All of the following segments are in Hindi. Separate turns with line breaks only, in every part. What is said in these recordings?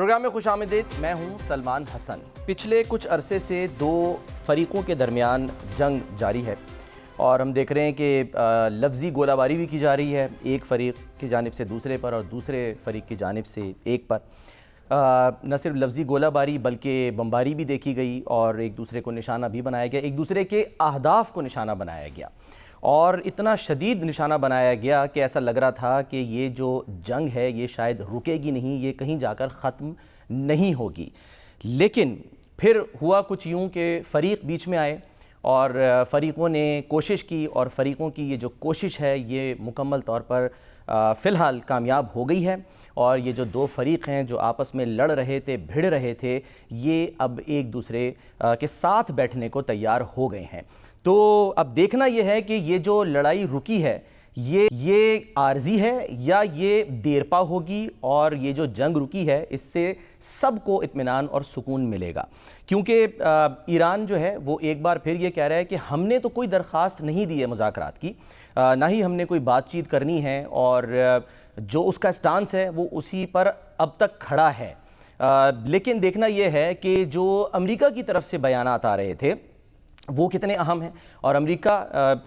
प्रोग्राम में खुशामदीद। मैं हूं सलमान हसन। पिछले कुछ अरसे से दो फरीकों के दरमियान जंग जारी है और हम देख रहे हैं कि लफ्ज़ी गोलाबारी भी की जा रही है, एक फ़रीक की जानिब से दूसरे पर और दूसरे फ़रीक की जानिब से एक पर। न सिर्फ लफ्ज़ी गोलाबारी बल्कि बमबारी भी देखी गई और एक दूसरे को निशाना भी बनाया गया, एक दूसरे के अहदाफ को निशाना बनाया गया और इतना शदीद निशाना बनाया गया कि ऐसा लग रहा था कि ये जो जंग है ये शायद रुकेगी नहीं, ये कहीं जाकर ख़त्म नहीं होगी। लेकिन फिर हुआ कुछ यूँ कि फ़रीक बीच में आए और फ़रीक़ों ने कोशिश की और फ़रीक़ों की ये जो कोशिश है ये मुकम्मल तौर पर फ़िलहाल कामयाब हो गई है और ये जो दो फ़रीक़ हैं जो आपस में लड़ रहे थे, भिड़ रहे थे, ये अब एक दूसरे के साथ बैठने को तैयार हो गए हैं। तो अब देखना ये है कि ये जो लड़ाई रुकी है ये आर्जी है या ये देरपा होगी और ये जो जंग रुकी है इससे सबको इत्मीनान और सुकून मिलेगा। क्योंकि ईरान जो है वो एक बार फिर ये कह रहा है कि हमने तो कोई दरख्वास्त नहीं दी है मुज़ाकरात की, ना ही हमने कोई बातचीत करनी है और जो उसका स्टांस है वो उसी पर अब तक खड़ा है। लेकिन देखना यह है कि जो अमेरिका की तरफ से बयानात आ रहे थे वो कितने अहम हैं और अमेरिका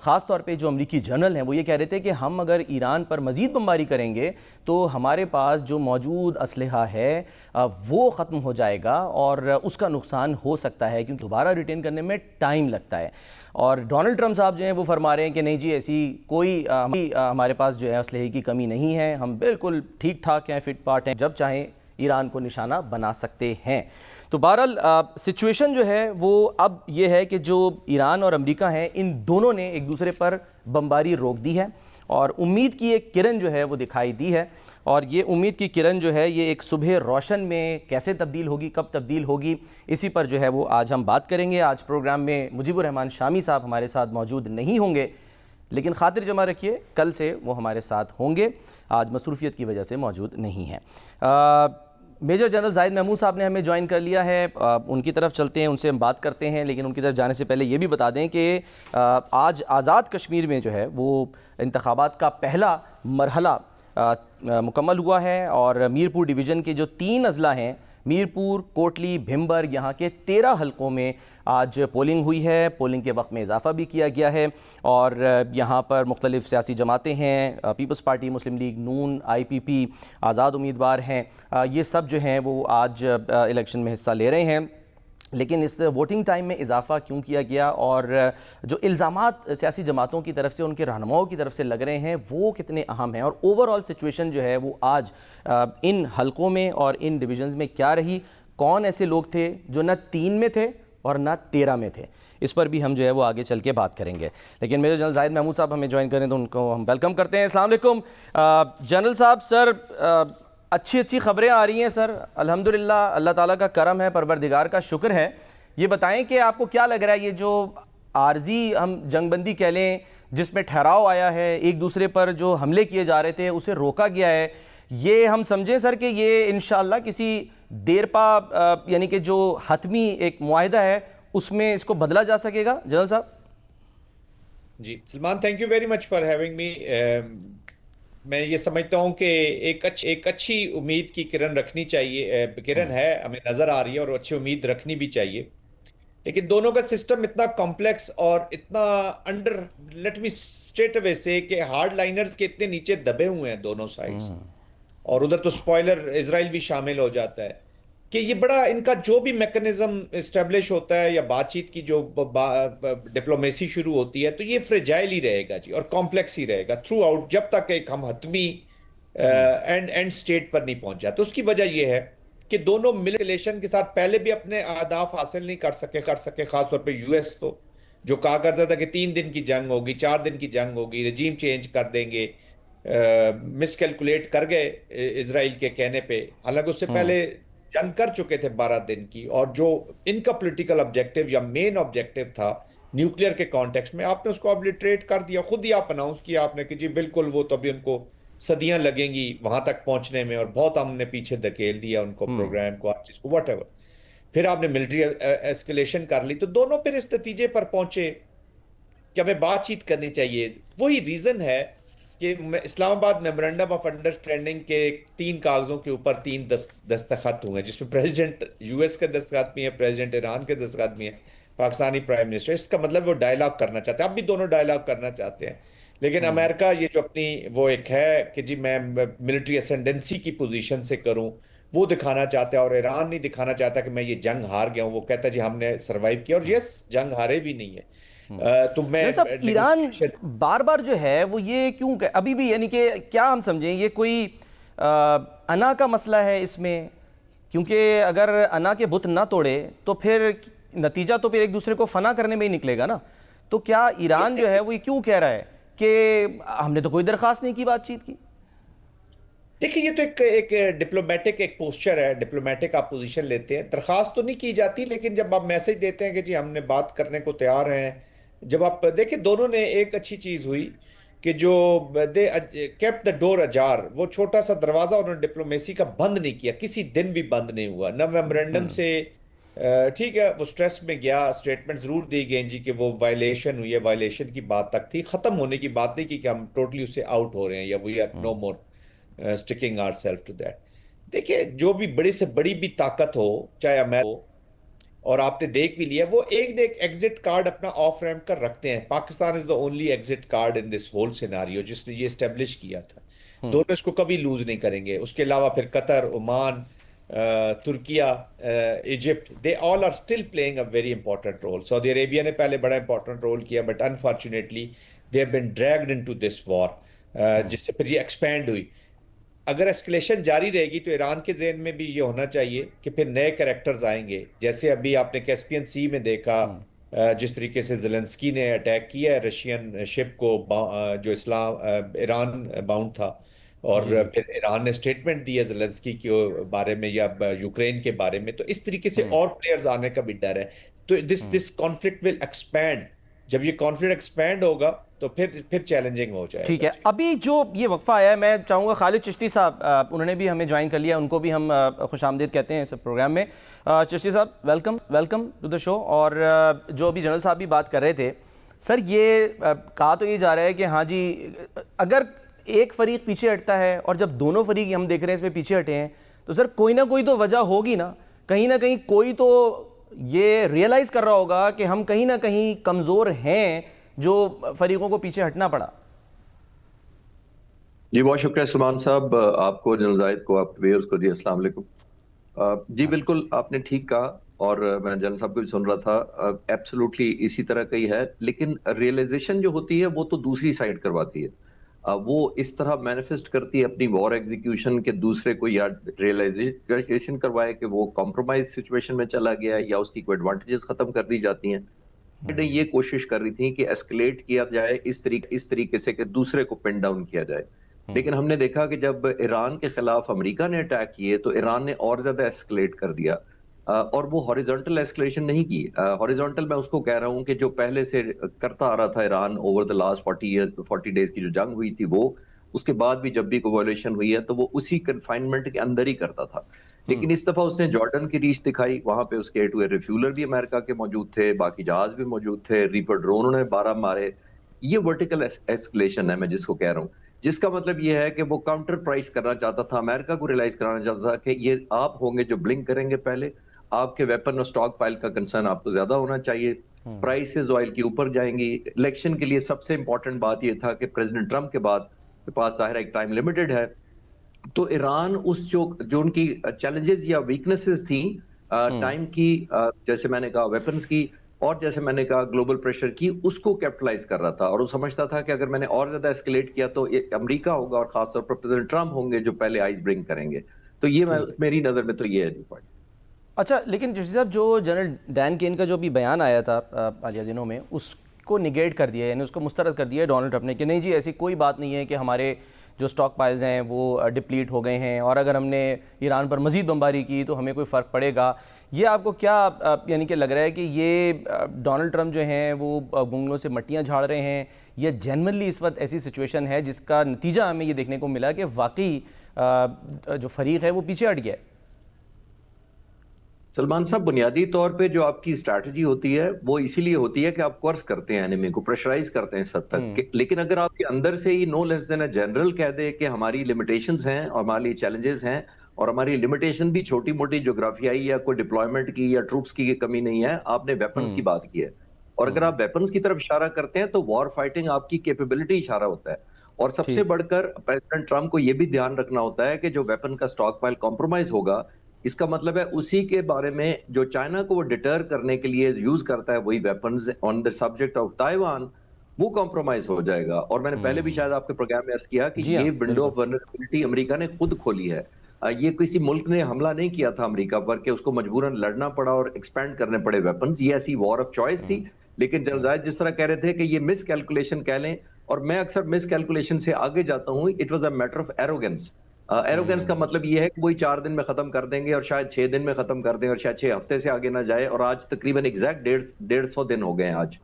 ख़ास तौर पे जो अमेरिकी जनरल हैं वो ये कह रहे थे कि हम अगर ईरान पर मज़ीद बमबारी करेंगे तो हमारे पास जो मौजूद असलहा है वो ख़त्म हो जाएगा और उसका नुकसान हो सकता है क्योंकि दोबारा रिटेन करने में टाइम लगता है। और डोनाल्ड ट्रंप साहब जो हैं वो फरमा रहे हैं कि नहीं जी, ऐसी कोई हमारे पास जो है असलहे की कमी नहीं है, हम बिल्कुल ठीक ठाक हैं, फिट फाट हैं, जब चाहें ईरान को निशाना बना सकते हैं। तो बहरहाल सिचुएशन जो है वो अब ये है कि जो ईरान और अमेरिका हैं इन दोनों ने एक दूसरे पर बमबारी रोक दी है और उम्मीद की एक किरण जो है वो दिखाई दी है और ये उम्मीद की किरण जो है ये एक सुबह रोशन में कैसे तब्दील होगी, कब तब्दील होगी, इसी पर जो है वो आज हम बात करेंगे। आज प्रोग्राम में मुजीबुर रहमान शामी साहब हमारे साथ मौजूद नहीं होंगे, लेकिन खातिर जमा रखिए कल से वो हमारे साथ होंगे, आज मसरूफियत की वजह से मौजूद नहीं हैं। मेजर जनरल जाहिद महमूद साहब ने हमें ज्वाइन कर लिया है, उनकी तरफ चलते हैं, उनसे हम बात करते हैं। लेकिन उनकी तरफ जाने से पहले ये भी बता दें कि आज आज़ाद कश्मीर में जो है वो इंतखाबात का पहला मरहला मुकम्मल हुआ है और मीरपुर डिवीज़न के जो 3 अजला हैं, मीरपुर, कोटली, भिम्बर, यहाँ के 13 हलकों में आज पोलिंग हुई है। पोलिंग के वक्त में इजाफा भी किया गया है और यहाँ पर मुख्तलिफ़ सियासी जमातें हैं, पीपल्स पार्टी, मुस्लिम लीग नून, IPP, आज़ाद उम्मीदवार हैं, ये सब जो हैं वो आज इलेक्शन में हिस्सा ले रहे हैं। लेकिन इस वोटिंग टाइम में इजाफा क्यों किया गया और जो इल्ज़ामात सियासी जमातों की तरफ से, उनके रहनुमाओं की तरफ से लग रहे हैं वो कितने अहम हैं और ओवरऑल सिचुएशन जो है वो आज इन हलकों में और इन डिविजन्स में क्या रही, कौन ऐसे लोग थे जो न 3 में थे और न 13 में थे, इस पर भी हम जो है वो आगे चल के बात करेंगे। लेकिन मेजर जनरल जाहिद महमूद साहब हमें ज्वाइन करें तो उनको हम वेलकम करते हैं। अस्सलाम वालेकुम जनरल साहब। सर अच्छी खबरें आ रही हैं सर, अल्हम्दुलिल्लाह, अल्लाह ताला का करम है, परवरदिगार का शुक्र है। ये बताएं कि आपको क्या लग रहा है, ये जो आर्जी हम जंगबंदी कह लें जिसमें ठहराव आया है, एक दूसरे पर जो हमले किए जा रहे थे उसे रोका गया है, ये हम समझें सर कि ये इंशाअल्लाह किसी देरपा यानी कि जो हतमी एक मुआहिदा है उसमें इसको बदला जा सकेगा? जनरल साहब
ji Salman, thank you very much for having me. मैं ये समझता हूँ कि एक अच्छी उम्मीद की किरण रखनी चाहिए, किरण है हमें नजर आ रही है और अच्छी उम्मीद रखनी भी चाहिए। लेकिन दोनों का सिस्टम इतना कॉम्प्लेक्स और इतना under, let me straight away से कि हार्ड लाइनर्स के इतने नीचे दबे हुए हैं दोनों साइड्स, और उधर तो स्पॉइलर इजराइल भी शामिल हो जाता है कि ये बड़ा इनका जो भी मैकेनिज्म इस्टेब्लिश होता है या बातचीत की जो डिप्लोमेसी शुरू होती है तो ये फ्रेजाइल ही रहेगा जी और कॉम्प्लेक्स ही रहेगा थ्रू आउट, जब तक एक हम हतमी एंड स्टेट पर नहीं पहुंच जाते। उसकी वजह यह है कि दोनों मिलिटेशन के साथ पहले भी अपने अहदाफ हासिल नहीं कर सके खासतौर पर यूएस तो जो कहा करता था कि 3 दिन की जंग होगी, 4 दिन की जंग होगी, रजीम चेंज कर देंगे, मिसकैलकुलेट कर गए इजराइल के कहने पे, हालांकि उससे पहले जंग कर चुके थे 12 दिन की। और जो इनका पॉलिटिकल ऑब्जेक्टिव या मेन ऑब्जेक्टिव था न्यूक्लियर के कॉन्टेक्स्ट में, आपने उसको ऑब्लिटरेट कर दिया, खुद ही आप अनाउंस किया आपने कि जी बिल्कुल वो तो अभी उनको सदियां लगेंगी वहां तक पहुंचने में और बहुत हमने पीछे धकेल दिया उनको, प्रोग्राम को, चीज को, वट एवर। फिर आपने मिलिट्री एस्केलेशन कर ली, तो दोनों फिर इस नतीजे पर पहुंचे कि हमें बातचीत करनी चाहिए। वही रीजन है कि इस्लामाबाद मेमोरेंडम ऑफ अंडरस्टैंडिंग के 3 कागजों के ऊपर 3 दस्तखत हुए हैं, जिसमें प्रेसिडेंट यूएस के दस्तखत भी हैं, प्रेसिडेंट ईरान के दस्तखत भी हैं, पाकिस्तानी प्राइम मिनिस्टर। इसका मतलब वो डायलॉग करना चाहते हैं, अब भी दोनों डायलॉग करना चाहते हैं। लेकिन अमेरिका ये जो अपनी वो एक है कि जी मैं मिलिट्री असेंडेंसी की पोजीशन से करूं, वो दिखाना चाहता है। और ईरान नहीं दिखाना चाहता कि मैं ये जंग हार गया हूं। वो कहता है जी हमने सरवाइव किया, और यस जंग हारे भी नहीं है। तो मैं
जनरल साहब, ईरान
negotiation-
बार बार जो है वो ये क्यों अभी भी, यानी कि क्या हम समझें ये कोई अना का मसला है इसमें? क्योंकि अगर अना के बुत ना तोड़े तो फिर नतीजा तो फिर एक दूसरे को फना करने में ही निकलेगा ना। तो क्या ईरान जो है वो ये क्यों कह रहा है कि हमने तो कोई दरख्वास्त नहीं की बातचीत की?
देखिए, ये तो एक डिप्लोमेटिक एक पोस्चर है, डिप्लोमेटिक आप पोजीशन लेते हैं। दरखास्त तो नहीं की जाती, लेकिन जब आप मैसेज देते हैं कि जी हमने बात करने को तैयार हैं, जब आप देखिए दोनों ने एक अच्छी चीज हुई कि जो दे केप्ट द डोर अजार, वो छोटा सा दरवाजा उन्होंने डिप्लोमेसी का बंद नहीं किया, किसी दिन भी बंद नहीं हुआ न मेमोरेंडम से। ठीक है, वो स्ट्रेस में गया, स्टेटमेंट जरूर दी गई जी कि वो वायलेशन हुई है, वायलेशन की बात तक थी, खत्म होने की बात नहीं की कि हम टोटली उससे आउट हो रहे हैं या we are no more sticking our self to that. देखिए, जो भी बड़ी से बड़ी भी ताकत हो, चाहे अमेरिका हो, और आपने देख भी लिया, वो एक न एक एग्जिट कार्ड अपना ऑफ रैंप कर रखते हैं। Pakistan is the only exit card in this whole scenario, जिसने ये एस्टेब्लिश किया था। दोनों इसको कभी लूज नहीं करेंगे। उसके अलावा फिर Qatar, Oman, Turkiye, Egypt, they all are still playing a very important role. Saudi Arabia ने पहले बड़ा इंपॉर्टेंट रोल किया, but unfortunately they have been dragged into this war, जिससे फिर ये एक्सपैंड हुई। अगर एस्केलेशन जारी रहेगी तो ईरान के जहन में भी ये होना चाहिए कि फिर नए कैरेक्टर्स आएंगे। जैसे अभी आपने कैस्पियन सी में देखा, जिस तरीके से ज़ेलेंस्की ने अटैक किया है रशियन शिप को, जो ईरान बाउंड था, और
जी।
फिर ईरान ने स्टेटमेंट दी है ज़ेलेंस्की के बारे में या यूक्रेन के बारे में। तो इस तरीके से और प्लेयर्स आने का भी डर है। तो दिस कॉन्फ्लिक्ट विल एक्सपैंड। जब ये कॉन्फ्लिक्ट एक्सपैंड होगा तो फिर चैलेंजिंग हो
ठीक
जाएगा।
है, अभी जो ये वक्फा आया है, मैं चाहूँगा खालिद चिश्ती साहब, उन्होंने भी हमें ज्वाइन कर लिया, उनको भी हम खुशामदीद कहते हैं इस प्रोग्राम में। चिश्ती साहब, welcome welcome to the show. और जो अभी जनरल साहब भी बात कर रहे थे, सर ये कहा तो ये जा रहा है कि हाँ जी, अगर एक फरीक पीछे हटता है और जब दोनों फरीक हम देख रहे हैं इसमें पीछे हटे हैं, तो सर कोई ना कोई तो वजह होगी ना कहीं कोई तो ये रियलाइज़ कर रहा होगा कि हम कहीं ना कहीं कमज़ोर हैं, जो फरीकों को पीछे हटना पड़ा।
जी बहुत शुक्रिया सलमान साहब, आपको, जनरल जाहिद को, आपके व्यूअर्स को जी अस्सलाम वालेकुम। जी बिल्कुल आपने ठीक कहा, और मैं जनरल साहब को भी सुन रहा था, एब्सोल्युटली इसी तरह का ही है। लेकिन रियलाइजेशन जो होती है वो तो दूसरी साइड करवाती है। वो इस तरह मैनिफेस्ट करती है अपनी वॉर एग्जीक्यूशन के दूसरे को या रियलाइजेशन करवाए कि वो कॉम्प्रोमाइज सिचुएशन में चला गया, या उसकी कोई एडवांटेजेस खत्म कर दी जाती हैं। ने ये कोशिश कर रही थी कि एस्केलेट किया जाए इस तरीके से कि दूसरे को पिन डाउन किया जाए। लेकिन हमने देखा कि जब ईरान के खिलाफ अमेरिका ने अटैक किए तो ईरान ने और ज्यादा एस्केलेट कर दिया, और वो हॉरिजॉन्टल एस्केलेशन नहीं की। हॉरिजॉन्टल मैं उसको कह रहा हूं कि जो पहले से करता आ रहा था Iran over the last 40 days की जो जंग हुई थी, वो उसके बाद भी जब भी कोई वायलेशन हुई है तो वो उसी कन्फाइनमेंट के अंदर ही करता था। लेकिन इस दफा उसने जॉर्डन की रीच दिखाई, वहां पे उसके एयर टू एयर रिफ्यूलर भी अमेरिका के मौजूद थे, बाकी जहाज भी मौजूद थे, रीपर ड्रोन उन्होंने 12 मारे। ये वर्टिकल एस्केलेशन है मैं जिसको कह रहा हूँ, जिसका मतलब ये है कि वो काउंटर प्राइस करना चाहता था, अमेरिका को रियलाइज कराना चाहता था कि ये आप होंगे जो ब्लिंक करेंगे पहले, आपके वेपन और स्टॉक पाइल का कंसर्न आपको ज्यादा होना चाहिए, प्राइसेस ऑयल की ऊपर जाएंगी। इलेक्शन के लिए सबसे इंपॉर्टेंट बात यह था कि प्रेसिडेंट ट्रंप के बाद के पास जाहिर एक टाइम लिमिटेड है, तो ईरान उस जो उनकी चैलेंजेस या वीकनेसेस थी टाइम की, जैसे मैंने कहा वेपन्स की, और जैसे मैंने कहा ग्लोबल प्रेशर की, उसको कैपिटलाइज कर रहा था। और वो समझता था कि अगर मैंने और ज्यादा एस्केलेट किया तो ये अमेरिका होगा और खासतौर पर प्रेसिडेंट ट्रंप होंगे जो पहले आइस ब्रिंग करेंगे। तो ये मेरी नजर में तो ये है पॉइंट।
अच्छा, लेकिन जोशी साहब, जो जनरल डैन केन का जो भी बयान आया था हालिया दिनों में, उसको निगेट कर दिया, यानी उसको मुस्तरद कर दिया है डोनाल्ड ट्रंप ने कि नहीं जी ऐसी कोई बात नहीं है कि हमारे जो स्टॉक पाइल्स हैं वो डिप्लीट हो गए हैं, और अगर हमने ईरान पर मज़ीद बमबारी की तो हमें कोई फ़र्क पड़ेगा। ये आपको क्या यानी कि लग रहा है कि ये डोनाल्ड ट्रंप जो हैं वो गुंगलों से मट्टियाँ झाड़ रहे हैं, या जेनरली इस वक्त ऐसी सिचुएशन है जिसका नतीजा हमें ये देखने को मिला कि वाकई जो फरीक है वो पीछे हट गया है?
सलमान साहब, बुनियादी तौर पे जो आपकी स्ट्रैटेजी होती है वो इसीलिए होती है कि आप कोर्स करते हैं एनिमी को, प्रेशराइज करते हैं इस हद तक लेकिन अगर आपके अंदर से ही no less than a general कह दे कि हमारी लिमिटेशंस हैं और हमारी चैलेंजेस हैं, और हमारी लिमिटेशन भी छोटी मोटी जोग्राफियाई या कोई डिप्लॉयमेंट की या ट्रूप्स की कमी नहीं है, आपने वेपन्स की बात की है। और अगर आप वेपन्स की तरफ इशारा करते हैं तो वॉर फाइटिंग आपकी कैपेबिलिटी इशारा होता है। और सबसे
ठीक।
बढ़कर प्रेसिडेंट ट्रंप को यह भी ध्यान रखना होता है कि जो वेपन का स्टॉक पाइल कॉम्प्रोमाइज होगा, इसका मतलब है उसी के बारे में जो चाइना को वो डिटर करने के लिए यूज करता है वही weapons on the subject of Taiwan, वो कॉम्प्रोमाइज हो जाएगा। और मैंने पहले भी शायद आपके प्रोग्राम में अर्ज किया कि
जी
ये
हाँ,
विंडो
बिल्कुल।
ऑफ वल्नरेबिलिटी अमेरिका ने खुद खोली है। ये किसी मुल्क ने हमला नहीं किया था अमेरिका पर कि उसको मजबूरन लड़ना पड़ा और एक्सपैंड करने पड़े वेपन्स, ये ऐसी वॉर ऑफ चॉइस थी। लेकिन जनरल जायद जिस तरह कह रहे थे कि ये मिस कैलकुलेशन कह लें, और मैं अक्सर मिस कैलकुलेशन से आगे जाता हूं, it was a matter of arrogance. Arrogance का मतलब ये है कि वही 4 दिन में खत्म कर देंगे और शायद 6 दिन में खत्म कर दें और शायद 6 हफ्ते से आगे ना जाए। और आज तकरीबन एग्जैक्ट 150 दिन हो गए हैं आज,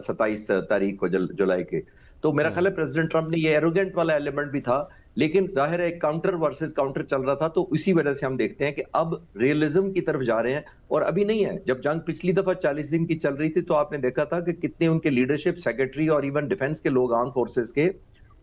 27 तारीख को जुलाई के। तो मेरा ख्याल है प्रेसिडेंट ट्रंप ने ये एरोगेंट वाला एलिमेंट भी था, लेकिन जाहिर है एक काउंटर वर्सेस काउंटर चल रहा था, तो इसी वजह से हम देखते हैं कि अब रियलिज्म की तरफ जा रहे हैं। और अभी नहीं है, जब जंग पिछली दफा 40 दिन की चल रही थी तो आपने देखा था कि कितने उनके लीडरशिप सेक्रेटरी और इवन डिफेंस के लोग, आर्म फोर्सेस के,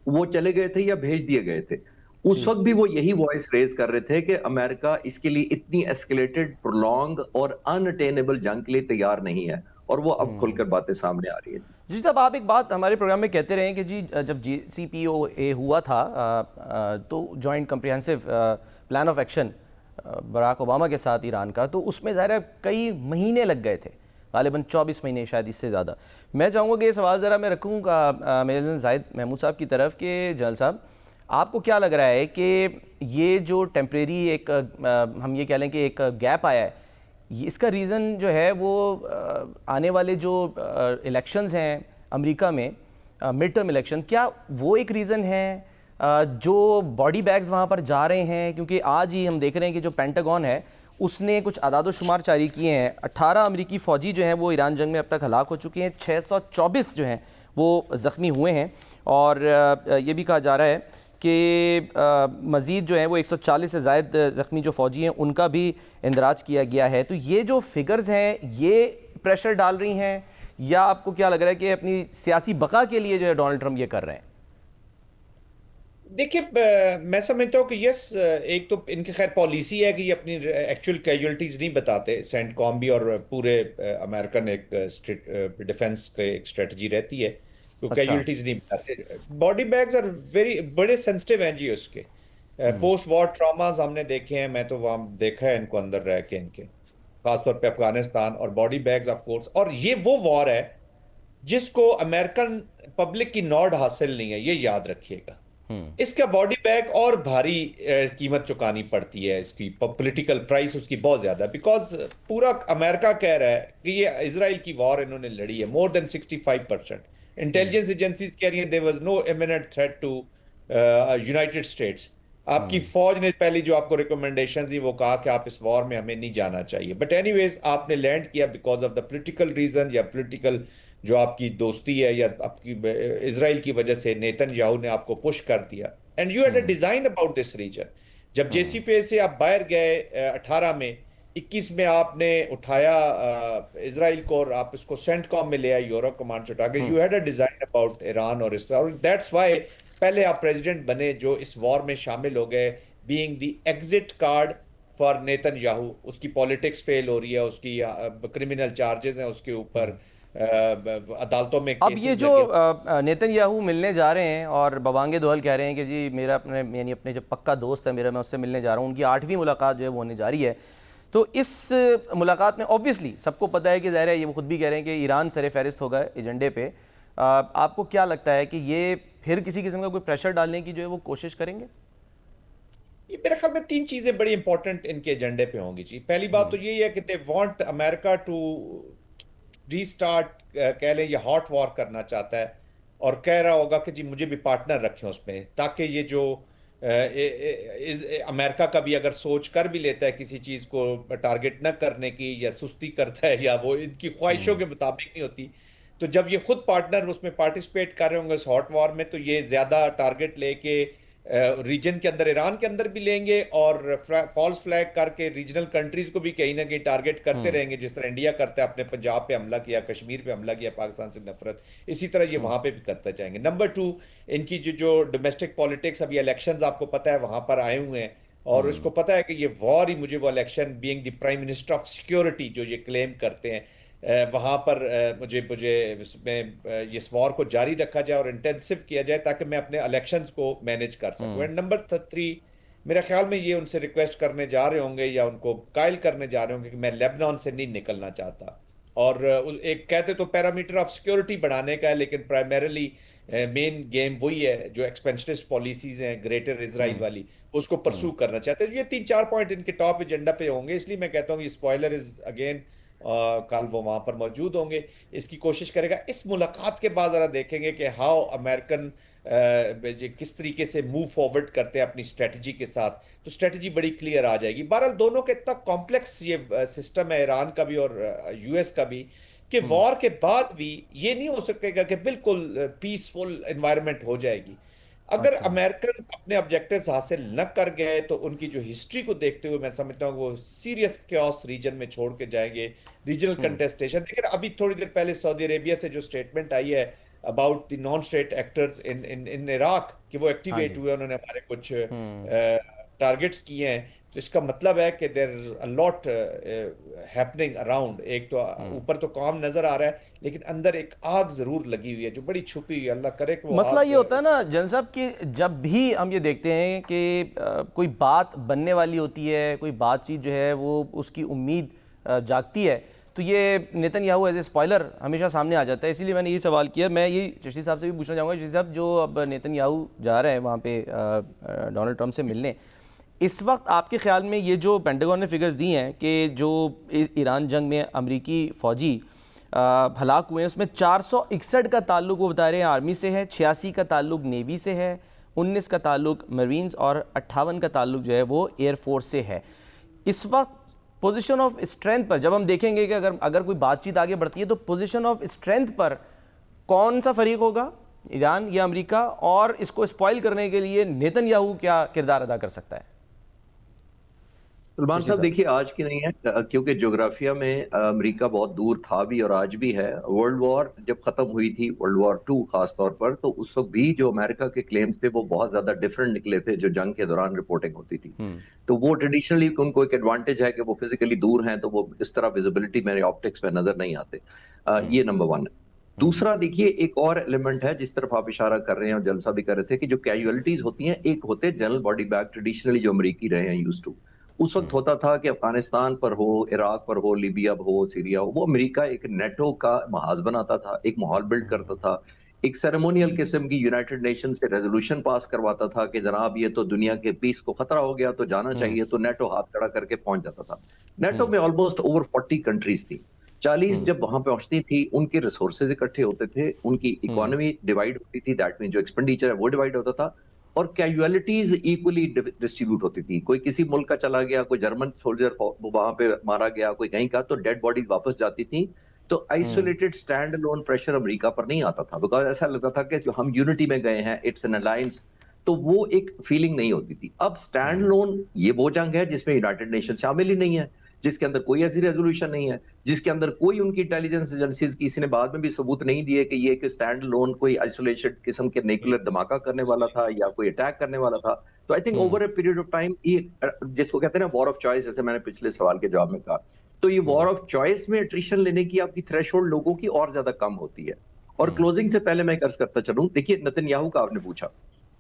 वो चले गए थे या भेज दिए गए थे। उस
जी।
वक्त भी वो यही वॉइस रेज कर रहे थे कि अमेरिका इसके लिए इतनी एस्केलेटेड, प्रोलॉन्ग और अनअटेनेबल जंग के लिए तैयार नहीं है, और वो अब खुलकर बातें सामने आ रही है।
जी साहब, आप एक बात हमारे प्रोग्राम में कहते रहे कि जी जब JCPOA हुआ था तो joint comprehensive plan of action Barack Obama के साथ ईरान का, तो उसमें ज़ाहिर है कई महीने लग गए थे, गालिबन 24 महीने, शायद इससे ज़्यादा। मैं चाहूँगा कि ये सवाल ज़रा मैं रखूँगा मेरे जाहिद महमूद साहब की तरफ कि जनरल साहब, आपको क्या लग रहा है कि ये जो टेम्परेरी एक हम ये कह लें कि एक गैप आया है, इसका रीज़न जो है वो आने वाले जो इलेक्शंस हैं अमेरिका में, मिड टर्म इलेक्शन, क्या वो एक रीज़न है? जो बॉडी बैग्स वहाँ पर जा रहे हैं, क्योंकि आज ही हम देख रहे हैं कि जो पेंटागन है उसने कुछ आदाद शुमार जारी किए हैं, 18 अमेरिकी फ़ौजी जो हैं वो ईरान जंग में अब तक हलाक हो चुके हैं, 624 जो हैं वो ज़ख्मी हुए हैं, और ये भी कहा जा रहा है कि मज़ीद जो है वो 140 से ज़ायद ज़ख्मी जो फ़ौजी हैं उनका भी इंदराज किया गया है। तो ये जो फिगर्स हैं ये प्रेशर डाल रही हैं, या आपको क्या लग रहा है कि अपनी सियासी बका के लिए जो है डोनाल्ड ट्रंप ये कर रहे हैं?
देखिए, मैं समझता हूँ कि यस, एक तो इनकी खैर पॉलिसी है कि ये अपनी एक्चुअल कैजुअलिटीज नहीं बताते, सेंटकॉम भी और पूरे अमेरिकन एक डिफेंस के एक स्ट्रेटजी रहती है, तो
अच्छा।
कैजुअलिटीज नहीं बताते। बॉडी बैग्स आर वेरी बड़े सेंसिटिव हैं जी उसके। पोस्ट वॉर ट्रॉमास हमने देखे हैं, मैं तो वहाँ देखा है इनको अंदर रह के, इनके खासतौर पे अफगानिस्तान, और बॉडी बैग्स ऑफ कोर्स। और ये वो वॉर है जिसको अमेरिकन पब्लिक की नॉड हासिल नहीं है, ये याद रखिएगा। इसका बॉडी बैग और भारी कीमत चुकानी पड़ती है, इसकी पॉलिटिकल प्राइस उसकी बहुत ज्यादा, बिकॉज पूरा अमेरिका कह रहा है कि ये इजराइल की वॉर इन्होंने लड़ी है, मोर देन 65%। इंटेलिजेंस एजेंसीज कह रही हैं there was no imminent threat to United States. आपकी फौज ने पहली जो आपको रिकमेंडेशन दी वो कहा कि आप इस वॉर में हमें नहीं जाना चाहिए, बट एनीवेज आपने लैंड किया because of the political reason, या पॉलिटिकल जो आपकी दोस्ती है, या आपकी इजराइल की वजह से नेतन्याहू ने आपको पुश कर दिया, and you had a design about this region. जब JCPOA से आप बाहर गए 18 में, 21 में आपने उठाया इजराइल को और आप इसको सेंटकॉम में ले आए, यूरोप कमांड उठा के, you had a design about Iran और इसराइल, और दैट्स वाई पहले आप प्रेसिडेंट बने जो इस वॉर में शामिल हो गए, being the exit card for Netanyahu. उसकी पॉलिटिक्स फेल हो रही है, उसकी क्रिमिनल चार्जेस हैं उसके ऊपर, अदालतों में
अब ये
केसेस
जो
लगे।
नेतन्याहू मिलने जा रहे हैं और बवांगे दोहल कह रहे हैं कि जी मेरा अपने यानी अपने जो पक्का दोस्त है मेरा, मैं उससे मिलने जा रहा हूँ, उनकी 8वीं मुलाकात जो है वो होने जा रही है। तो इस मुलाकात में ऑब्वियसली सबको पता है कि ज़ाहिर है ये वो खुद भी कह रहे हैं कि ईरान सर फहरिस्त होगा एजेंडे पे। आपको क्या लगता है कि ये फिर किसी किस्म का कोई प्रेशर डालने की जो है वो कोशिश करेंगे?
ये मेरे ख्याल में 3 चीजें बड़ी इंपॉर्टेंट इनके एजेंडे पे होंगी जी। पहली बात तो यही है कि they want America to restart, कह लें ये हॉट वॉर करना चाहता है, और कह रहा होगा कि जी मुझे भी पार्टनर रखें उसमें, ताकि ये जो अमेरिका का भी अगर सोच कर भी लेता है किसी चीज को टारगेट न करने की, या सुस्ती करता है, या वो इनकी ख्वाहिशों के मुताबिक नहीं होती, तो जब ये खुद पार्टनर उसमें पार्टिसिपेट कर रहे होंगे इस हॉट वॉर में, तो ये ज्यादा टारगेट लेके रीजन के अंदर, ईरान के अंदर भी लेंगे और फॉल्स फ्लैग करके रीजनल कंट्रीज को भी कहीं ना कहीं टारगेट करते रहेंगे, जिस तरह इंडिया करता है, अपने पंजाब पे हमला किया, कश्मीर पे हमला किया, पाकिस्तान से नफरत, इसी तरह ये वहां पे भी करते जाएंगे। नंबर टू, इनकी जो डोमेस्टिक पॉलिटिक्स, अभी इलेक्शंस आपको पता है वहां पर आए हुए हैं, और उसको पता है कि ये वॉर ही, मुझे वो election being the prime minister of security जो ये क्लेम करते हैं, वहां पर मुझे मुझे इसमें इस वॉर को जारी रखा जाए और इंटेंसिव किया जाए ताकि मैं अपने इलेक्शंस को मैनेज कर सकूं। एंड नंबर 3, मेरे ख्याल में ये उनसे रिक्वेस्ट करने जा रहे होंगे या उनको कायल करने जा रहे होंगे कि मैं लेबनान से नहीं निकलना चाहता, और एक कहते तो पैरामीटर ऑफ सिक्योरिटी बढ़ाने का है, लेकिन प्राइमरीली मेन गेम वही है जो एक्सपेंशनिस्ट पॉलिसीज हैं ग्रेटर इजराइल वाली, उसको परसू करना चाहते हैं। ये 3-4 पॉइंट इनके टॉप एजेंडा पे होंगे, इसलिए मैं कहता हूँ ये स्पॉइलर इज अगेन, कल वो वहां पर मौजूद होंगे, इसकी कोशिश करेगा। इस मुलाकात के बाद जरा देखेंगे कि हाउ अमेरिकन किस तरीके से मूव फॉरवर्ड करते हैं अपनी स्ट्रेटजी के साथ, तो स्ट्रेटजी बड़ी क्लियर आ जाएगी। बहरहाल दोनों के इतना कॉम्प्लेक्स ये सिस्टम है, ईरान का भी और यूएस का भी, कि वॉर के बाद भी ये नहीं हो सकेगा कि बिल्कुल पीसफुल एनवायरनमेंट हो जाएगी। अगर
अच्छा।
अमेरिकन अपने ऑब्जेक्टिव्स हासिल न कर गए तो उनकी जो हिस्ट्री को देखते हुए मैं समझता हूँ वो सीरियस क्योस रीजन में छोड़ के जाएंगे, रीजनल कंटेस्टेशन। लेकिन अभी थोड़ी देर पहले सऊदी अरेबिया से जो स्टेटमेंट आई है about the non state actors in in in Iraq, कि वो
हाँ
एक्टिवेट
जी।
हुए, उन्होंने हमारे कुछ टारगेट्स किए हैं, तो इसका मतलब है कि there a lot happening around. एक तो ऊपर तो काम नजर आ रहा है, लेकिन अंदर एक आग जरूर लगी हुई है जो बड़ी छुपी हुई है, अल्लाह करे कि वो
मसला
आग
ये होता है ना जन साहब कि जब भी हम ये देखते हैं कि कोई बात बनने वाली होती है, कोई बातचीत जो है वो उसकी उम्मीद जागती है, तो ये नेतन्याहू एज ए स्पॉइलर हमेशा सामने आ जाता है। इसीलिए मैंने ये सवाल किया। मैं ये चिश्ती साहब से भी पूछना चाहूँगा, चिश्ती साहब जो अब नेतन्याहू जा रहे हैं वहाँ पे डोनाल्ड ट्रंप से मिलने, इस वक्त आपके ख्याल में ये जो पेंटागन ने फिगर्स दी हैं कि जो ईरान जंग में अमरीकी फ़ौजी हलाक हुए हैं उसमें 461 का ताल्लुक वो बता रहे हैं आर्मी से है, 86 का ताल्लुक नेवी से है, 19 का ताल्लुक मरीन्स और 58 का ताल्लुक जो है वो एयरफोर्स से है। इस वक्त पोजीशन ऑफ स्ट्रेंथ पर जब हम देखेंगे कि अगर कोई बातचीत आगे बढ़ती है तो पोजीशन ऑफ स्ट्रेंथ पर कौन सा फरीक होगा, ईरान या अमेरिका, और इसको स्पॉइल करने के लिए नेतन्याहू क्या किरदार अदा कर सकता है?
सलमान
जी
साहब
सर।
देखिए, आज की नहीं है, क्योंकि ज्योग्राफिया में अमेरिका बहुत दूर था भी और आज भी है। वर्ल्ड वॉर जब खत्म हुई थी, वर्ल्ड वॉर 2 खास तौर पर, तो उस वक्त भी जो अमेरिका के क्लेम्स थे वो बहुत ज्यादा डिफरेंट निकले थे जो जंग के दौरान रिपोर्टिंग होती थी। तो वो ट्रेडिशनली उनको एक एडवांटेज है कि वो फिजिकली दूर हैं, तो वो इस तरह विजिबिलिटी मेरे ऑप्टिक्स में नजर नहीं आते। ये नंबर 1 है। दूसरा देखिए, एक और एलिमेंट है जिस तरफ आप इशारा कर रहे हैं और जलसा भी कर रहे थे, कि जो कैजुअलिटीज होती हैं, एक होते जनरल बॉडी बैग ट्रेडिशनली जो अमरीकी रहे हैं यूज टू। उस वक्त होता था कि अफगानिस्तान पर हो, इराक पर हो, लीबिया हो, सीरिया हो, वो अमेरिका एक नेटो का महाज बनाता था, एक माहौल बिल्ड करता था, एक सेरेमोनियल किस्म की यूनाइटेड नेशन से रेजोल्यूशन पास करवाता था कि जनाब ये तो दुनिया के पीस को खतरा हो गया तो जाना चाहिए, तो नेटो हाथ खड़ा करके पहुंच जाता था। नेटो में ऑलमोस्ट ओवर 40 कंट्रीज थी। 40 जब वहां पहुंचती थी, उनके रिसोर्सेज इकट्ठे होते थे, उनकी इकोनॉमी डिवाइड होती थी, दैट मीन जो एक्सपेंडिचर है वो डिवाइड होता था, और कैजुअलिटीज इक्वली डिस्ट्रीब्यूट होती थी। कोई किसी मुल्क का चला गया, कोई जर्मन सोल्जर वहां पे मारा गया, कोई कहीं का, तो डेड बॉडी वापस जाती थी। तो isolated stand alone pressure America पर नहीं आता था, बिकॉज ऐसा लगता था कि जो हम यूनिटी में गए हैं, इट्स एन अलायंस, तो वो एक फीलिंग नहीं होती थी। अब स्टैंड अलोन ये वो जंग है जिसमें यूनाइटेड नेशन शामिल ही नहीं है, जिसके अंदर कोई ऐसी रेजोल्यूशन नहीं है, जिसके अंदर कोई उनकी इंटेलिजेंस एजेंसीज किसी ने बाद में भी सबूत नहीं दिए कि ये कि स्टैंड लोन कोई आइसोलेटेड किस्म के न्यूक्लियर धमाका करने वाला था या कोई अटैक करने वाला था। तो I think over a period of time ये जिसको कहते हैं ना वॉर ऑफ चॉइस, जैसे मैंने पिछले सवाल के जवाब में कहा, तो ये वॉर ऑफ चॉइस में अट्रिशन लेने की आपकी थ्रेशोल्ड लोगों की और ज्यादा कम होती है। और क्लोजिंग से पहले मैं अर्ज करता चलूं, देखिए नेतन्याहू का आपने पूछा,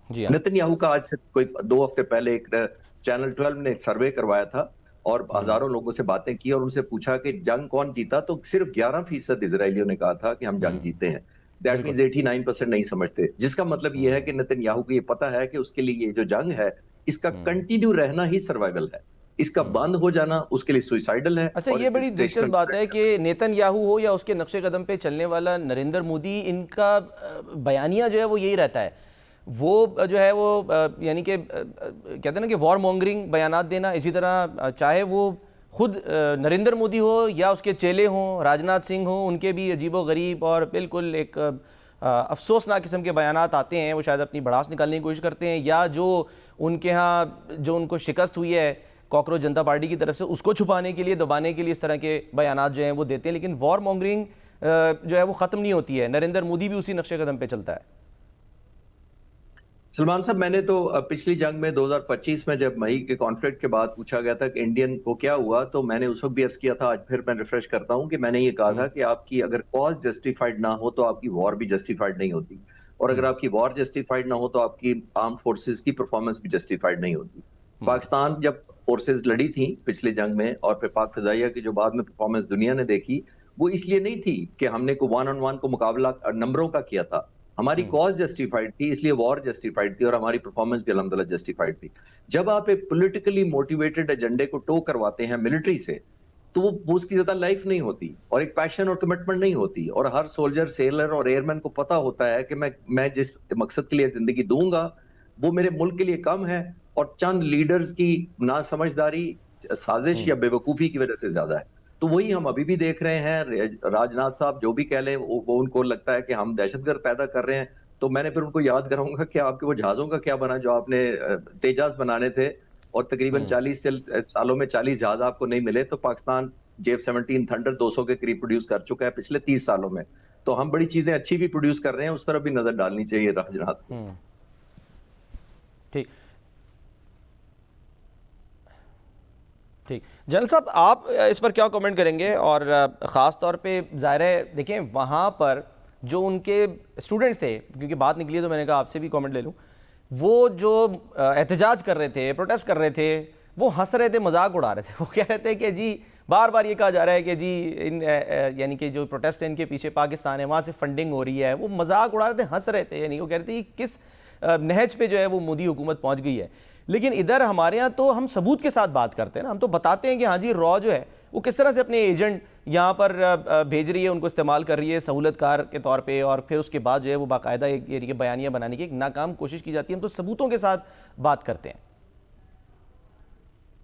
जी हाँ।
नेतन्याहू का आज से कोई 2 हफ्ते पहले एक चैनल 12 ने एक सर्वे करवाया था और हजारों लोगों से बातें की और उनसे पूछा कि जंग कौन जीता, तो सिर्फ 11% इजरायलियों ने कहा था कि हम जंग जीते हैं। दैट मीन्स 89% नहीं समझते, जिसका मतलब यह है कि नेतन्याहू को ये पता है कि उसके लिए ये जो जंग है इसका कंटिन्यू रहना ही सर्वाइवल है, इसका बंद हो जाना उसके लिए सुइसाइडल है।
अच्छा, ये बड़ी दिलचस्प बात है कि नेतन्याहू हो या उसके नक्शे कदम पे चलने वाला नरेंद्र मोदी, इनका बयानिया जो है वो यही रहता है, वो जो है वो यानी कि कहते हैं ना कि वॉर मॉन्गरिंग बयानात देना। इसी तरह चाहे वो खुद नरेंद्र मोदी हो या उसके चेले हों, राजनाथ सिंह हो, उनके भी अजीबो गरीब और बिल्कुल एक अफसोसनाक किस्म के बयानात आते हैं, वो शायद अपनी भड़ास निकालने की कोशिश करते हैं, या जो उनके यहाँ जो उनको शिकस्त हुई है कॉकरोच जनता पार्टी की तरफ से, उसको छुपाने के लिए, दबाने के लिए इस तरह के बयानात जो हैं वो देते हैं। लेकिन वॉर मॉन्गरिंग जो है वो ख़त्म नहीं होती है। नरेंद्र मोदी भी उसी नक्शे कदम पे चलता है।
सलमान साहब, मैंने तो पिछली जंग में 2025 में जब मई के कॉन्फ्लिक्ट के बाद पूछा गया था कि इंडियन को क्या हुआ, तो मैंने उस वक्त भी अर्ज किया था, आज फिर मैं रिफ्रेश करता हूं कि मैंने ये कहा था कि आपकी अगर कॉज जस्टिफाइड ना हो तो आपकी वॉर भी जस्टिफाइड नहीं होती, और अगर आपकी वॉर जस्टिफाइड ना हो तो आपकी आर्म फोर्सेस की परफॉर्मेंस भी जस्टिफाइड नहीं होती। पाकिस्तान जब फोर्सेज लड़ी थी पिछली जंग में, और फिर पाक फिजाइया की जो बाद में परफॉर्मेंस दुनिया ने देखी, वो इसलिए नहीं थी कि हमने को 1-on-1 को मुकाबला नंबरों का किया था। हमारी कॉज जस्टिफाइड थी, इसलिए वॉर जस्टिफाइड थी, और हमारी परफॉर्मेंस भी अल्हम्दुलिल्लाह जस्टिफाइड थी। जब आप एक पॉलिटिकली मोटिवेटेड एजेंडे को टो करवाते हैं मिलिट्री से, तो वो उसकी ज्यादा लाइफ नहीं होती, और एक पैशन और कमिटमेंट नहीं होती। और हर सोल्जर, सेलर और एयरमैन को पता होता है कि मैं जिस मकसद के लिए जिंदगी दूंगा वो मेरे मुल्क के लिए कम है, और चंद लीडर्स की ना समझदारी, साजिश या बेवकूफी की वजह से ज्यादा है। तो वही हम अभी भी देख रहे हैं। राजनाथ साहब जो भी कह लें, वो उनको लगता है कि हम दहशतगर्द पैदा कर रहे हैं। तो मैंने फिर उनको याद कराऊंगा कि आपके वो जहाजों का क्या बना जो आपने तेजाज बनाने थे, और तकरीबन 40 सालों में 40 जहाज आपको नहीं मिले। तो पाकिस्तान JF-17 थंडर 200 के करीब प्रोड्यूस कर चुका है पिछले 30 सालों में। तो हम बड़ी चीजें अच्छी भी प्रोड्यूस कर रहे हैं, उस तरफ भी नजर डालनी चाहिए राजनाथ को।
ठीक ठीक। जनरल साहब, आप इस पर क्या कमेंट करेंगे? और ख़ास तौर पे ज़ाहिर है, देखें वहाँ पर जो उनके स्टूडेंट्स थे, क्योंकि बात निकली तो मैंने कहा आपसे भी कमेंट ले लूँ, वो जो एहतजाज कर रहे थे, प्रोटेस्ट कर रहे थे, वो हंस रहे थे, मजाक उड़ा रहे थे। वो कह रहे थे कि जी बार बार ये कहा जा रहा है कि जी इन यानी कि जो प्रोटेस्ट है इनके पीछे पाकिस्तान है, वहाँ से फंडिंग हो रही है। वो मजाक उड़ा रहे थे, हंस रहे थे। यानी वो कह रहे थे कि किस नहज पे जो है वो मोदी हुकूमत पहुँच गई है। लेकिन इधर हमारे यहाँ तो हम सबूत के साथ बात करते हैं ना, हम तो बताते हैं कि हाँ जी रॉ जो है वो किस तरह से अपने एजेंट यहाँ पर भेज रही है, उनको इस्तेमाल कर रही है सहूलतकार के तौर पे, और फिर उसके बाद जो है वो बाकायदा एक यानी कि बयानिया बनाने की एक नाकाम कोशिश की जाती है। हम तो सबूतों के साथ बात करते हैं।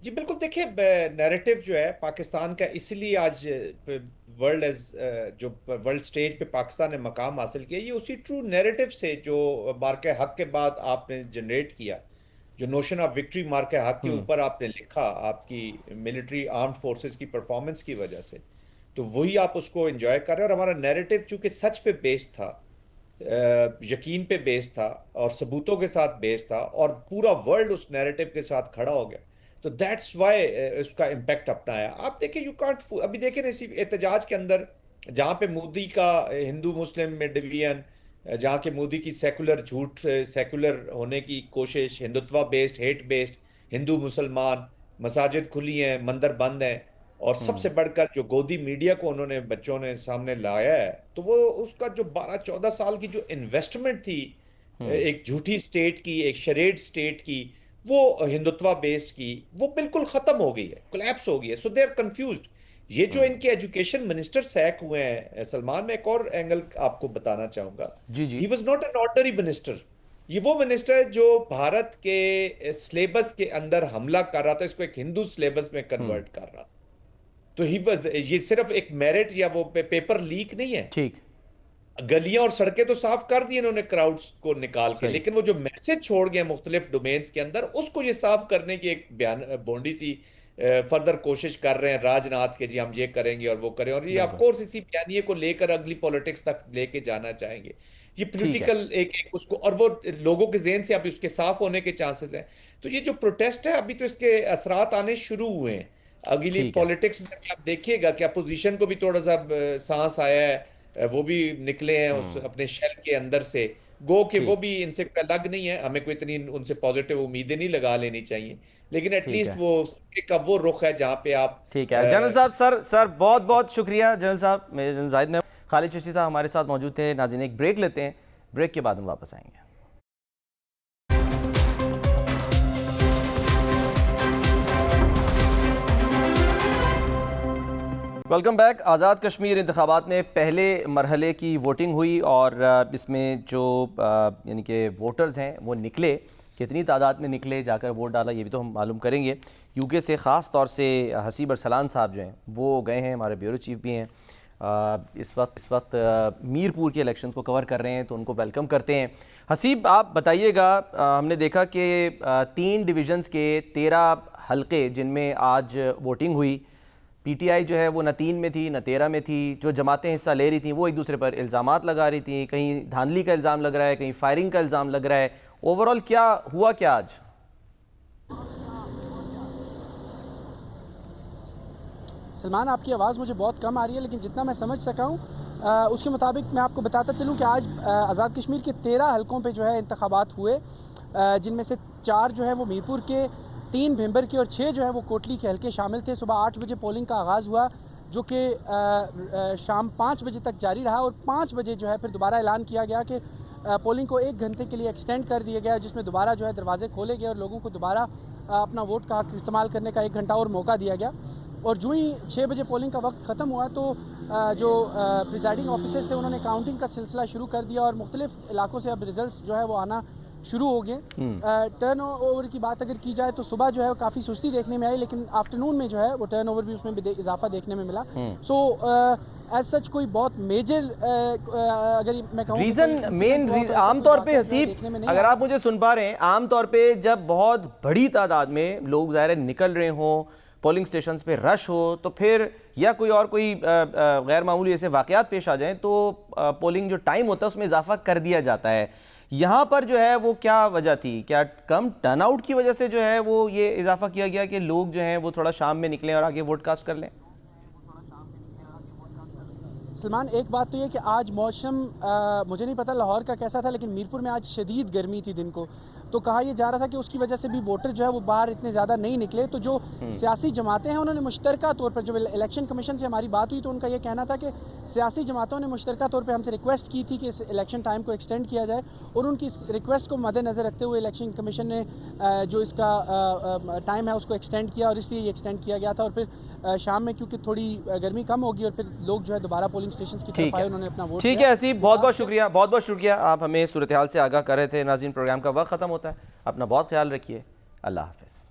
जी बिल्कुल। देखिए, नैरेटिव जो है पाकिस्तान का, इसलिए आज वर्ल्ड जो वर्ल्ड स्टेज पे पाकिस्तान ने मकाम हासिल किया, ये उसी ट्रू नैरेटिव से जो मार्के हक के बाद आपने जनरेट किया, जो नोशन ऑफ विक्ट्री मार्के हक के ऊपर आपने लिखा, आपकी मिलिट्री आर्म्ड फोर्सेस की परफॉर्मेंस की वजह से, तो वही आप उसको एंजॉय कर रहे हैं। और हमारा नैरेटिव चूंकि सच पे बेस्ड था, यकीन पे बेस्ड था, और सबूतों के साथ बेस्ड था, और पूरा वर्ल्ड उस नैरेटिव के साथ खड़ा हो गया, तो दैट्स वाई उसका इम्पैक्ट अपना आया। आप देखिए, यू कांट, अभी देखें इसी एहतजाज के अंदर जहाँ पे मोदी का हिंदू मुस्लिम में डिवीजन, जहाँ के मोदी की सेकुलर झूठ, सेकुलर होने की कोशिश, Hindutva based, hate based, Hindu मुसलमान, मसाजिद खुली हैं, मंदिर बंद हैं, और सबसे बढ़कर जो गोदी मीडिया को उन्होंने बच्चों ने सामने लाया है, तो वो उसका जो 12-14 साल की जो इन्वेस्टमेंट थी एक झूठी स्टेट की, एक शरेड स्टेट की, वो हिंदुत्व बेस्ड की, वो बिल्कुल खत्म हो गई है, कोलैप्स हो गई है। सो दे आर कंफ्यूज्ड। ये जो इनके एजुकेशन मिनिस्टर सैक हुए हैं, सलमान, में एक और एंगल आपको बताना चाहूंगा।
जी जी।
He was not an ordinary minister. ये वो मिनिस्टर है जो भारत के सिलेबस के अंदर हमला कर रहा था, इसको एक हिंदू सिलेबस में कन्वर्ट कर रहा था। तो ही वाज, ये सिर्फ एक मेरिट या वो पेपर लीक नहीं है।
ठीक।
गलियां और सड़कें तो साफ कर दी इन्होंने क्राउड्स को निकाल के,
सही।
लेकिन वो जो मैसेज छोड़ गए मुख्तलिफ डोमेन्स के अंदर, उसको ये साफ करने की एक बयान बोंडी सी फर्दर कोशिश कर रहे हैं राजनाथ के, जी हम ये करेंगे और वो करें, और ये ऑफ
बिल्कुल।
कोर्स इसी बयानिए को लेकर अगली पॉलिटिक्स तक लेके जाना चाहेंगे। ये
ठीक है।
पॉलिटिकल एक उसको, और वो लोगों के जहन से अभी उसके साफ होने के चांसेस हैं। तो ये जो प्रोटेस्ट है, अभी तो इसके असरात आने शुरू हुए हैं। अगली
ठीक है।
पॉलिटिक्स में भी आप देखिएगा कि अपोजिशन को भी थोड़ा सा सांस आया है, वो भी निकले हैं उस अपने शेल के अंदर से, गो कि वो
ठीक।
भी इनसे अलग नहीं है। हमें कोई इतनी उनसे पॉजिटिव उम्मीदें नहीं लगा लेनी चाहिए, लेकिन
ठीक
एटलीस्ट
है।
वो का वो रुख है जहाँ पे आप
ठीक है जनरल साहब। सर बहुत बहुत शुक्रिया जनरल साहब। मेरे जनरल जाहिद में खालिद चिश्ती साहब हमारे साथ मौजूद थे। नाज़रीन, एक ब्रेक लेते हैं, ब्रेक के बाद हम वापस आएंगे। Welcome back. आज़ाद कश्मीर इंतखाबात में पहले मरहले की वोटिंग हुई, और इसमें जो यानी कि वोटर्स हैं वो निकले, कितनी तादाद में निकले, जाकर वोट डाला, ये भी तो हम मालूम करेंगे। यूके से ख़ास तौर से हसीब अरसलान साहब जो हैं वो गए हैं, हमारे ब्यूरो चीफ भी हैं। इस वक्त मीरपुर के इलेक्शंस को कवर कर रहे हैं, तो उनको वेलकम करते हैं। हसीब, आप बताइएगा, हमने देखा कि 3 डिवीज़न्स के 13 हलके जिनमें आज वोटिंग हुई, पीटीआई जो है वो न 3 में थी न 13 में थी। जो जमातें हिस्सा ले रही थी वो एक दूसरे पर इल्ज़ामात लगा रही थी, कहीं धांधली का इल्ज़ाम लग रहा है, कहीं फायरिंग का इल्ज़ाम लग रहा है। ओवरऑल क्या हुआ क्या आज?
सलमान, आपकी आवाज़ मुझे बहुत कम आ रही है, लेकिन जितना मैं समझ सका हूँ उसके मुताबिक मैं आपको बताता चलूँ कि आज आज़ाद कश्मीर के 13 हलकों पे जो है इंतखाबात हुए, जिनमें से 4 जो है वो मीरपुर के, 3 भिंबर के और 6 जो है वो कोटली के हलके शामिल थे। सुबह 8 बजे पोलिंग का आगाज़ हुआ, जो कि शाम 5 बजे तक जारी रहा, और 5 बजे जो है फिर दोबारा ऐलान किया गया कि पोलिंग को 1 घंटे के लिए एक्सटेंड कर दिया गया, जिसमें दोबारा जो है दरवाजे खोले गए और लोगों को दोबारा अपना वोट का हक इस्तेमाल करने का 1 घंटा और मौका दिया गया। और जो ही 6 बजे पोलिंग का वक्त ख़त्म हुआ तो जो प्रिजाइडिंग ऑफिसर्स थे उन्होंने काउंटिंग का सिलसिला शुरू कर दिया, और मुख्तलिफ इलाकों से अब रिजल्ट्स जो है वो आना शुरू हो गए। टर्न ओवर की बात अगर की जाए तो सुबह जो है काफ़ी सुस्ती देखने में आई, लेकिन आफ्टरनून में जो है वो टर्न ओवर भी उसमें भी इजाफा देखने में मिला। सो एज सच कोई बहुत मेजर अगर मैं कहूँ
रीज़न आमतौर पे, हसीब अगर आप मुझे सुन पा रहे हैं, आमतौर पे जब बहुत बड़ी तादाद में लोग ज़ाहिर निकल रहे हों, पोलिंग स्टेशंस पे रश हो, तो फिर या कोई गैर मामूली ऐसे वाक़यात पेश आ जाएं तो पोलिंग जो टाइम होता है उसमें इजाफा कर दिया जाता है। यहाँ पर जो है वो क्या वजह थी? क्या कम टर्नआउट की वजह से जो है वो ये इजाफा किया गया कि लोग जो हैं वो थोड़ा शाम में निकलें और आगे वोट कास्ट कर लें?
सलमान, एक बात तो ये कि आज मौसम मुझे नहीं पता लाहौर का कैसा था, लेकिन मीरपुर में आज शदीद गर्मी थी दिन को, तो कहा यह जा रहा था कि उसकी वजह से भी वोटर जो है वो बाहर इतने ज़्यादा नहीं निकले। तो जो सियासी जमातें हैं उन्होंने मुश्तरका तौर पर, जब इलेक्शन कमीशन से हमारी बात हुई तो उनका ये कहना था कि सियासी जमातों ने मुश्तरका तौर पर हमसे रिक्वेस्ट की थी कि इस इलेक्शन टाइम को एक्सटेंड किया जाए, और उनकी इस रिक्वेस्ट को मद्देनज़र रखते हुए इलेक्शन कमीशन ने जो इसका टाइम है उसको एक्सटेंड किया, और इसलिए ये एक्सटेंड किया गया था। और फिर शाम में क्योंकि थोड़ी गर्मी कम होगी और फिर लोग जो है दोबारा पोलिंग स्टेशन की तरफ आए, उन्होंने अपना वोट।
ठीक है हसीब, बहुत बहुत शुक्रिया, बहुत बहुत शुक्रिया, आप हमें सूरत हाल से आगाह कर रहे थे। नाज़रीन, प्रोग्राम का वक्त ख़त्म होता है, अपना बहुत ख्याल रखिए, अल्लाह हाफ़िज़।